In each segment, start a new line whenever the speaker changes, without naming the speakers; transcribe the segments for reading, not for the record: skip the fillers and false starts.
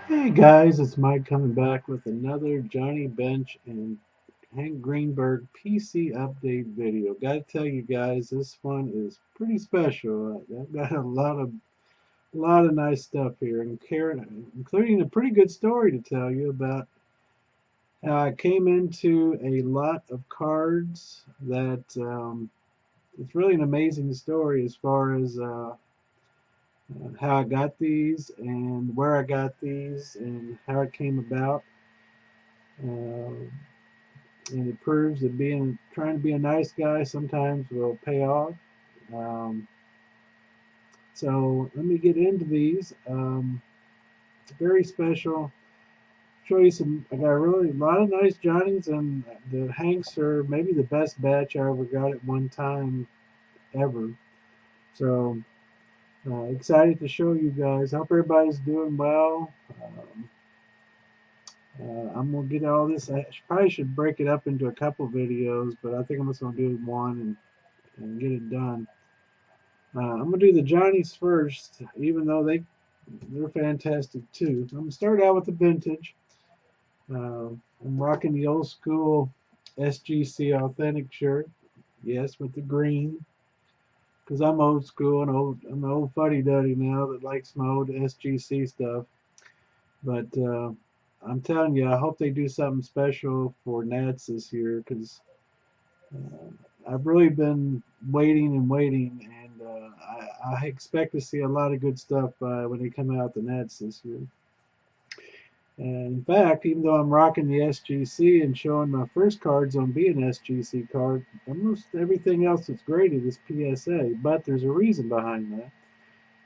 Hey guys, it's Mike coming back with another Johnny Bench and Hank Greenberg PC update video. Gotta tell you guys, this one is pretty special. I've got a lot of nice stuff here, and including a pretty good story to tell you about how I came into a lot of cards that it's really an amazing story as far as how I got these and where I got these and how it came about. Uh, and it proves that trying to be a nice guy sometimes will pay off. Um, so let me get into these. It's very special. Show you some. I got really a lot of nice Johnnies, and the Hanks are maybe the best batch I ever got at one time ever. So excited to show you guys. Hope everybody's doing well. I'm gonna get all this. Probably should break it up into a couple videos, but I think I'm just gonna do one and get it done. I'm gonna do the Johnnies first, even though they're fantastic too. I'm gonna start out with the vintage. I'm rocking the old school SGC authentic shirt. Yes, with the green, because I'm old school and I'm an old fuddy duddy now that likes my old SGC stuff. But I'm telling you, I hope they do something special for Nats this year because I've really been waiting and waiting, and I expect to see a lot of good stuff when they come out the Nats this year. And in fact, even though I'm rocking the SGC and showing my first cards on being an SGC card, almost everything else that's graded is PSA. But there's a reason behind that,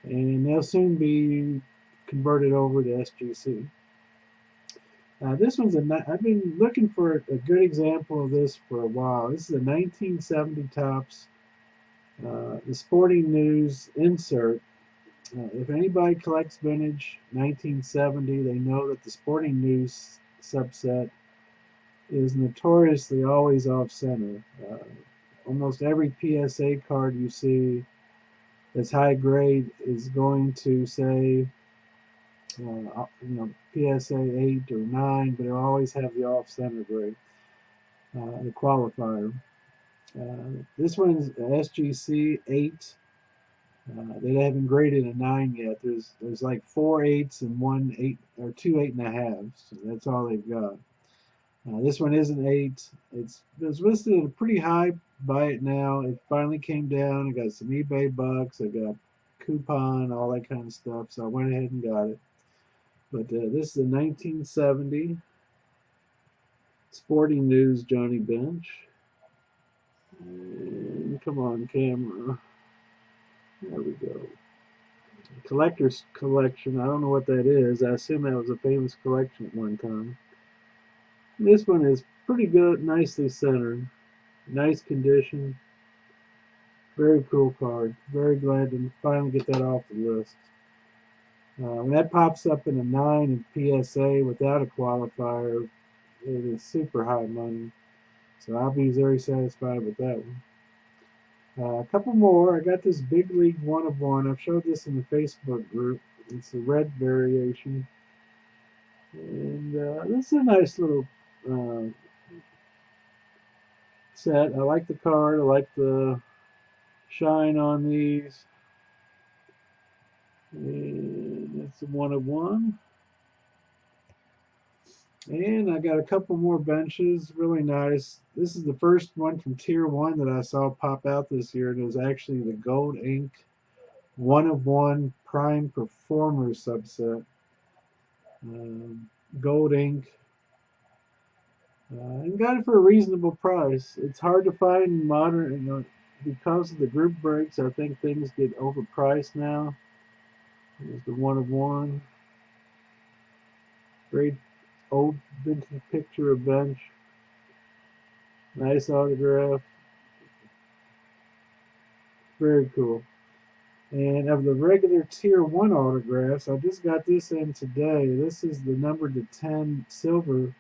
and they'll soon be converted over to SGC. This one's I've been looking for a good example of this for a while. This is a 1970 Topps the Sporting News insert. If anybody collects vintage 1970, they know that the Sporting News subset is notoriously always off center. Almost every PSA card you see that's high grade is going to say, PSA 8 or 9, but it'll always have the off center grade, the qualifier. This one's SGC 8. They haven't graded a 9 yet. There's like 4 8s and 1 8 or 2 8.5s. So that's all they've got. This one is an 8. It's listed at a pretty high buy it now. It finally came down. I got some eBay bucks. I got coupon, all that kind of stuff. So I went ahead and got it. But this is a 1970 Sporting News Johnny Bench. And come on, camera. There we go. Collector's collection. I don't know what that is. I assume that was a famous collection at one time. This one is pretty good, nicely centered, nice condition. Very cool card. Very glad to finally get that off the list. When that pops up in a 9 in PSA without a qualifier, it is super high money. So I'll be very satisfied with that one. A couple more. I got this Big League 1 of 1. I've showed this in the Facebook group. It's a red variation. And this is a nice little uh, set. I like the card. I like the shine on these. And it's a 1 of 1. And I got a couple more benches, really nice. This is the first one from Tier 1 that I saw pop out this year. And it was actually the Gold Ink 1 of 1 Prime Performer subset. Gold Ink. And got it for a reasonable price. It's hard to find modern, because of the group breaks. I think things get overpriced now. Here's the 1 of 1. Great old vintage picture of bench. Nice autograph. Very cool. And of the regular Tier 1 autographs, I just got this in today. This is the number to 10 silver.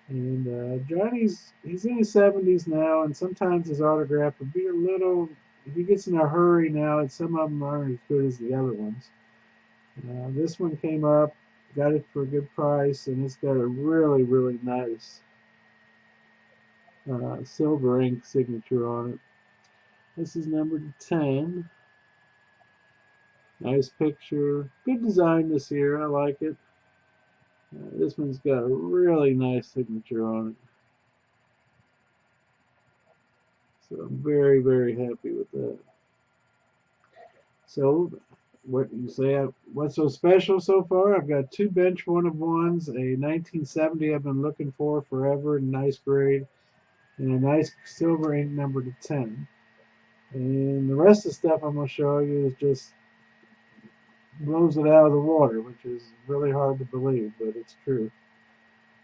And he's in his 70s now, and sometimes his autograph would be a little, if he gets in a hurry now, some of them aren't as good as the other ones. This one came up. Got it for a good price, and it's got a really, really nice silver ink signature on it. This is number 10. Nice picture. Good design this year. I like it. This one's got a really nice signature on it. So I'm very, very happy with that. So, what you say? What's so special so far? I've got two bench 1-of-1s, a 1970 I've been looking for forever, nice grade, and a nice silver ink number to 10. And the rest of the stuff I'm going to show you is just blows it out of the water, which is really hard to believe, but it's true.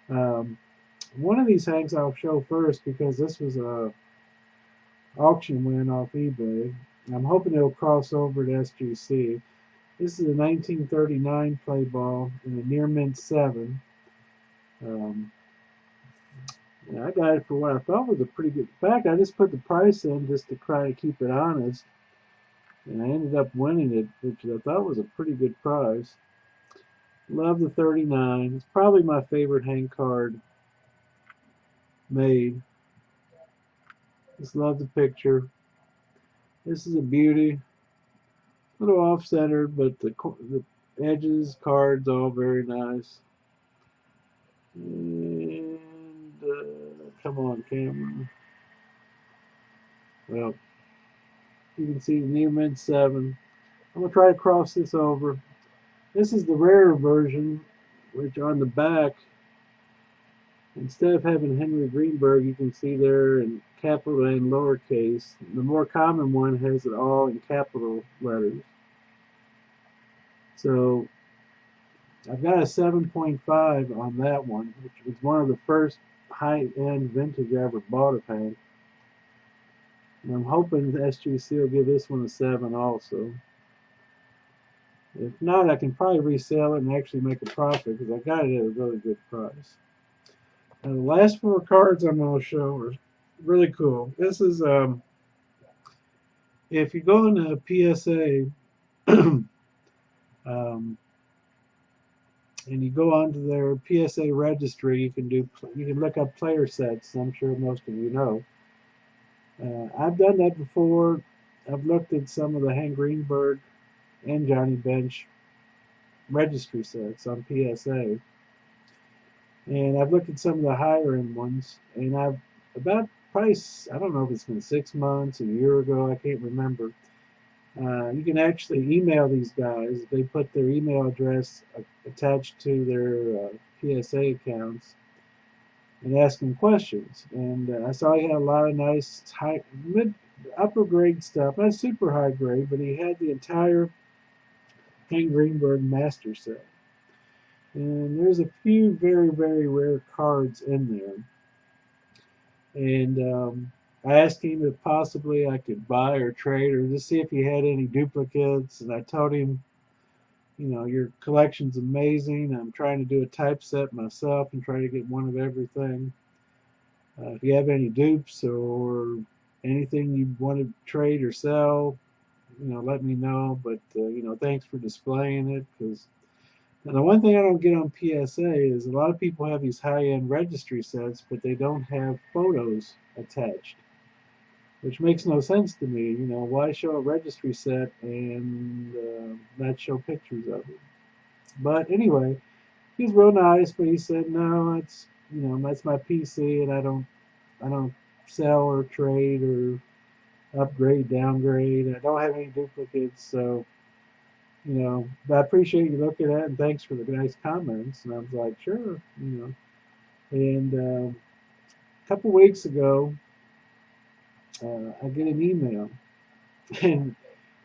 One of these hanks I'll show first because this was a auction win off eBay. I'm hoping it'll cross over to SGC. This is a 1939 play ball in a near mint 7. I got it for what I thought was a pretty good. In fact, I just put the price in just to try to keep it honest, and I ended up winning it, which I thought was a pretty good price. Love the 39. It's probably my favorite hang card made. Just love the picture. This is a beauty. A little off-centered, but the edges, cards, all very nice. And come on, camera. Well, you can see the near mint 7. I'm gonna try to cross this over. This is the rarer version, which on the back, instead of having Henry Greenberg, you can see there in capital and lowercase. The more common one has it all in capital letters. So I've got a 7.5 on that one, which was one of the first high-end vintage I ever bought of Hank. And I'm hoping the SGC will give this one a 7 also. If not, I can probably resell it and actually make a profit because I got it at a really good price. And the last 4 cards I'm going to show are really cool. This is, if you go into PSA, and you go onto their PSA registry, you can look up player sets. I'm sure most of you know. I've done that before. I've looked at some of the Hank Greenberg and Johnny Bench registry sets on PSA, and I've looked at some of the higher end ones. And I've about price. I don't know if it's been 6 months, a year ago. I can't remember. You can actually email these guys. They put their email address attached to their PSA accounts and ask them questions. And I saw he had a lot of nice upper grade stuff. Not super high grade, but he had the entire Hank Greenberg master set. And there's a few very, very rare cards in there. And I asked him if possibly I could buy or trade or just see if he had any duplicates. And I told him, you know, your collection's amazing. I'm trying to do a typeset myself and try to get one of everything. If you have any dupes or anything you want to trade or sell, you know, let me know. But, you know, thanks for displaying it. Because the one thing I don't get on PSA is a lot of people have these high-end registry sets, but they don't have photos attached, which makes no sense to me. You know, why show a registry set and not show pictures of it? But anyway, he's real nice, but he said, no, it's, you know, that's my PC, and I don't sell or trade or upgrade, downgrade. I don't have any duplicates, so, you know, but I appreciate you looking at it, and thanks for the nice comments. And I was like, sure, you know. And a couple weeks ago, I get an email, and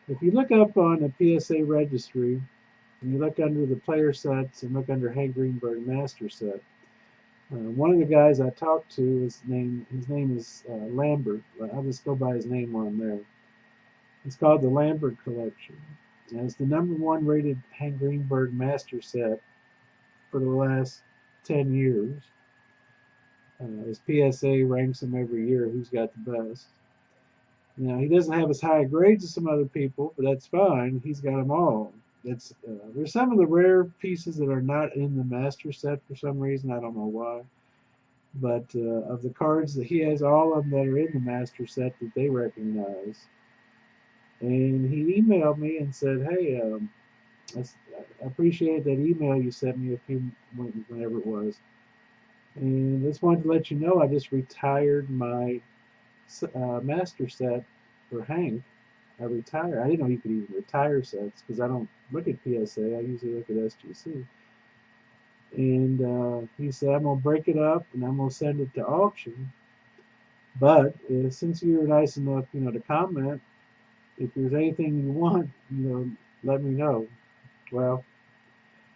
if you look up on the PSA registry, and you look under the player sets and look under Hank Greenberg Master Set, one of the guys I talked to, his name is Lambert. I'll just go by his name on there. It's called the Lambert Collection. And it's the #1 rated Hank Greenberg Master Set for the last 10 years. His PSA ranks him every year who's got the best. Now, he doesn't have as high grades as some other people, but that's fine. He's got them all. it's there's some of the rare pieces that are not in the master set for some reason. I don't know why. But of the cards that he has, all of them that are in the master set that they recognize. And he emailed me and said, "Hey, I appreciate that email you sent me whenever it was. And just wanted to let you know I just retired my master set for Hank. I retired. I didn't know you could even retire sets because I don't look at PSA. I usually look at SGC. And he said, I'm going to break it up and I'm going to send it to auction. But since you were nice enough, to comment, if there's anything you want, let me know. Well,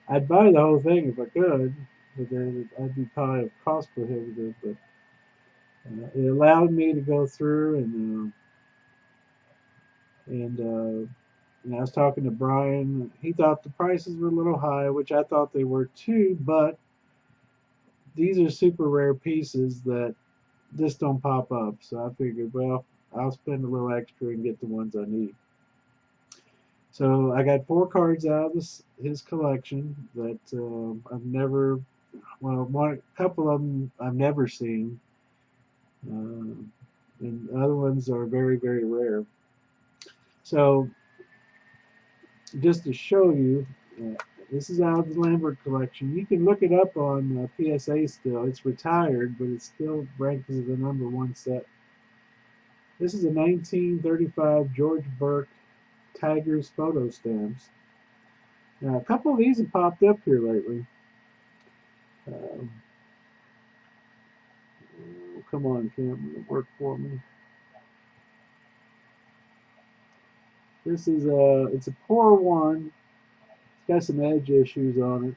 I'd buy the whole thing if I could, but then I'd be kind of cost prohibitive. But it allowed me to go through and I was talking to Brian. He thought the prices were a little high, which I thought they were too. But these are super rare pieces that just don't pop up. So I figured, well, I'll spend a little extra and get the ones I need. So I got 4 cards out of his collection that I've never, a couple of them I've never seen, and the other ones are very, very rare. So just to show you, this is out of the Lambert Collection. You can look it up on PSA still. It's retired, but it still ranks as the #1 set. This is a 1935 George Burk Tigers photo stamps. Now, a couple of these have popped up here lately. Come on, camera, work for me. This is it's a poor one. It's got some edge issues on it.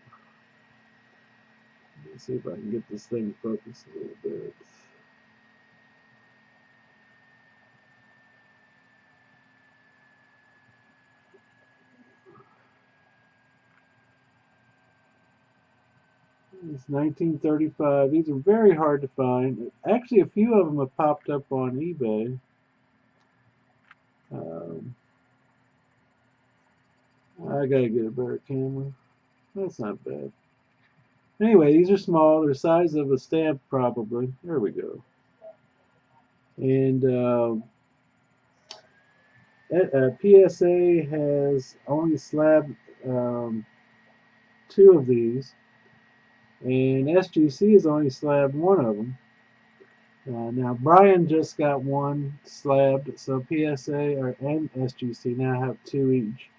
Let's see if I can get this thing focused a little bit. It's 1935. These are very hard to find. Actually, a few of them have popped up on eBay. I gotta get a better camera. That's not bad. Anyway, these are small. They're the size of a stamp, probably. There we go. And PSA has only slabbed 2 of these, and SGC has only slabbed 1 of them. Now Brian just got 1 slabbed, so PSA and SGC now have 2 each.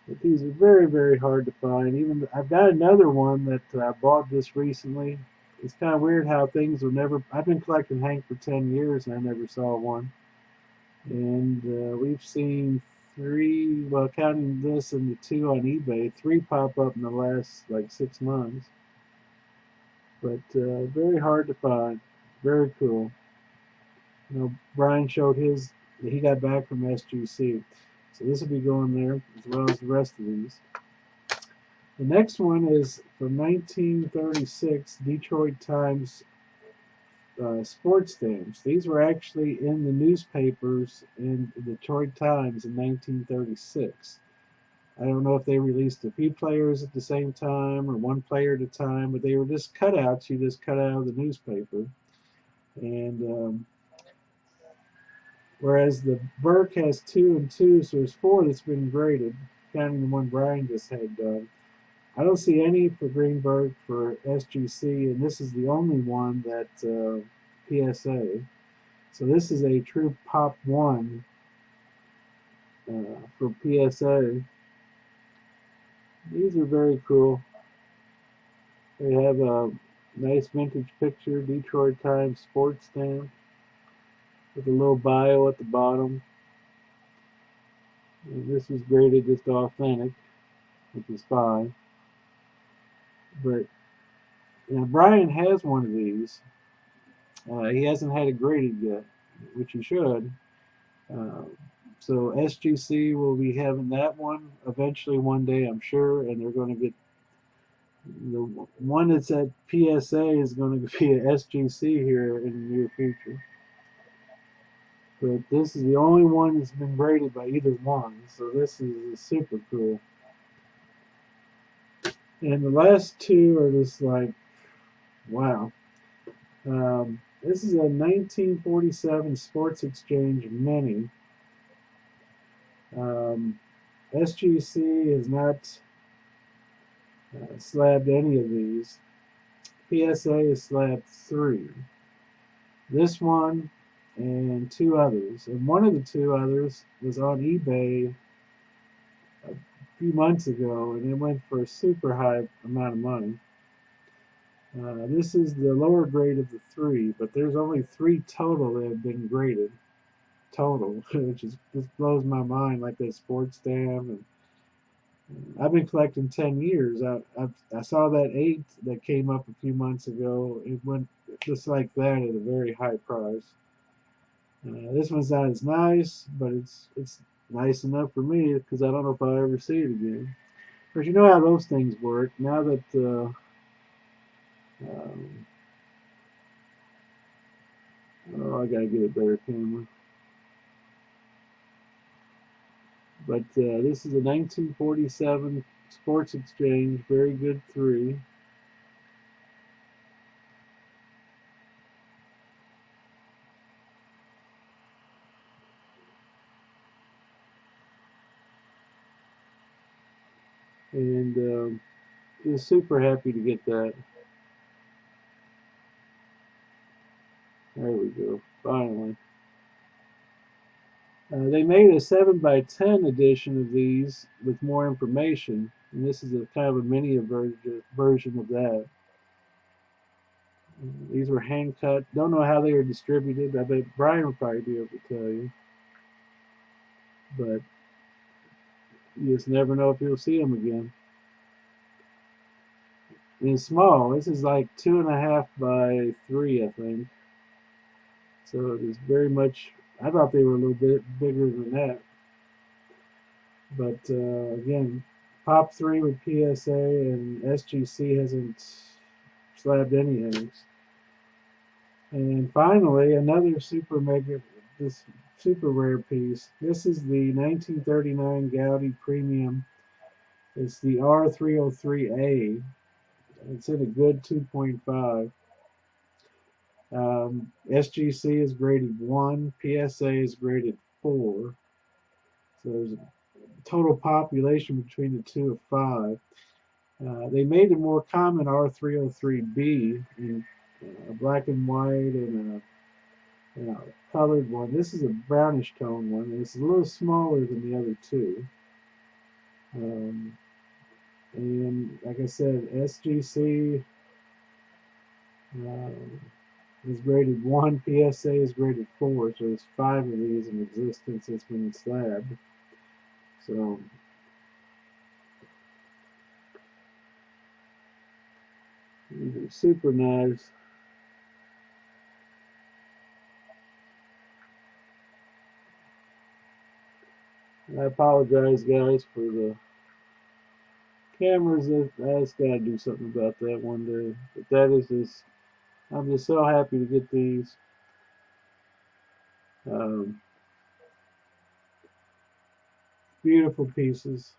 But these are very, very hard to find. Even I've got another one that I bought just recently. It's kind of weird how things will never. I've been collecting Hank for 10 years and I never saw one. And we've seen 3, well, counting this and the 2 on eBay, 3 pop up in the last like 6 months. But very hard to find. Very cool. Brian showed his. He got back from SGC. So this will be going there as well as the rest of these. The next one is from 1936 Detroit Times sports stamps. These were actually in the newspapers in the Detroit Times in 1936. I don't know if they released a few players at the same time or 1 player at a time, but they were just cutouts you just cut out of the newspaper. And whereas the Burk has 2 and 2, so there's 4 that's been graded, counting the one Brian just had done. I don't see any for Greenberg for SGC, and this is the only one that PSA. So this is a true Pop 1 for PSA. These are very cool. They have a nice vintage picture, Detroit Times sports stamp, with a little bio at the bottom. And this was graded just authentic, which is fine. But Brian has one of these. He hasn't had it graded yet, which he should. So SGC will be having that one eventually one day, I'm sure, and they're going to get the one that's at PSA is going to be at SGC here in the near future. But this is the only one that's been graded by either one, so this is super cool. And the last two are just like, wow. This is a 1947 Sports Exchange Mini. SGC has not slabbed any of these. PSA has slabbed 3. This one and 2 others. And one of the 2 others was on eBay a few months ago, and it went for a super high amount of money. This is the lower grade of the 3, but there's only 3 total that have been graded. Total, which just blows my mind, like that sports stamp. And I've been collecting 10 years. I saw that 8 that came up a few months ago. It went just like that at a very high price. This one's not as nice, but it's nice enough for me because I don't know if I'll ever see it again. But you know how those things work. Now that oh, I gotta get a better camera. But this is a 1947 Sports Exchange, very good 3. And was super happy to get that. There we go, finally. They made a 7x10 edition of these with more information, and this is a kind of a mini version of that. These were hand cut. Don't know how they were distributed. I bet Brian will probably be able to tell you. But you just never know if you'll see them again. And it's small. This is like 2.5 by 3, I think. So it is very much. I thought they were a little bit bigger than that. But again, Pop 3 with PSA, and SGC hasn't slabbed any eggs. And finally, another this super rare piece. This is the 1939 Gaudi Premium. It's the R303A. It's in a good 2.5. SGC is graded 1. PSA is graded 4. So there's a total population between the two of 5. They made a more common R303B in black and white and a colored one. This is a brownish tone one, and it's a little smaller than the other 2. And like I said, SGC is graded 1, PSA is graded 4, so there's 5 of these in existence that's been slabbed. So these are super nice. I apologize, guys, for the cameras. I just gotta do something about that one day. But that is just, I'm just so happy to get these. Um, Beautiful pieces.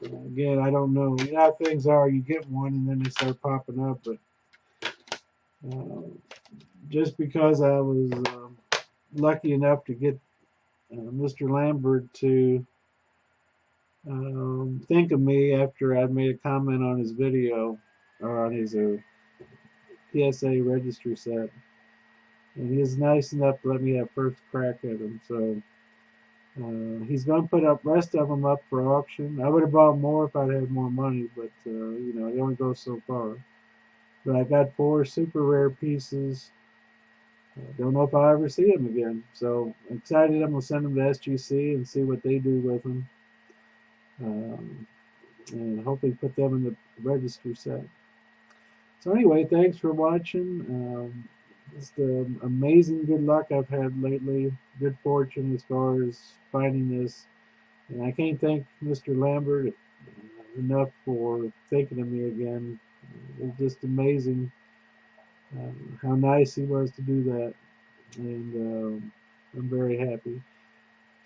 Again, I don't know. You know how things are. You get one and then they start popping up. But just because I was lucky enough to get Mr. Lambert to think of me after I made a comment on his video or on his PSA registry set, and he was nice enough to let me have first crack at him. So he's going to put up rest of them up for auction. I would have bought more if I'd had more money, but you know, it only goes so far. But I got 4 super rare pieces. Don't know if I'll ever see them again. So I'm excited. I'm going to send them to SGC and see what they do with them. And hopefully put them in the registry set. So anyway, thanks for watching. Just amazing good luck I've had lately. Good fortune as far as finding this. And I can't thank Mr. Lambert enough for thinking of me again. It's just amazing how nice he was to do that. And I'm very happy.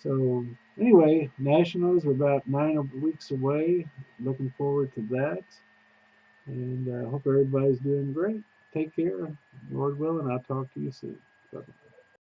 So anyway, Nationals are about 9 weeks away. Looking forward to that. And I hope everybody's doing great. Take care. Lord willing, I'll talk to you soon. Bye-bye.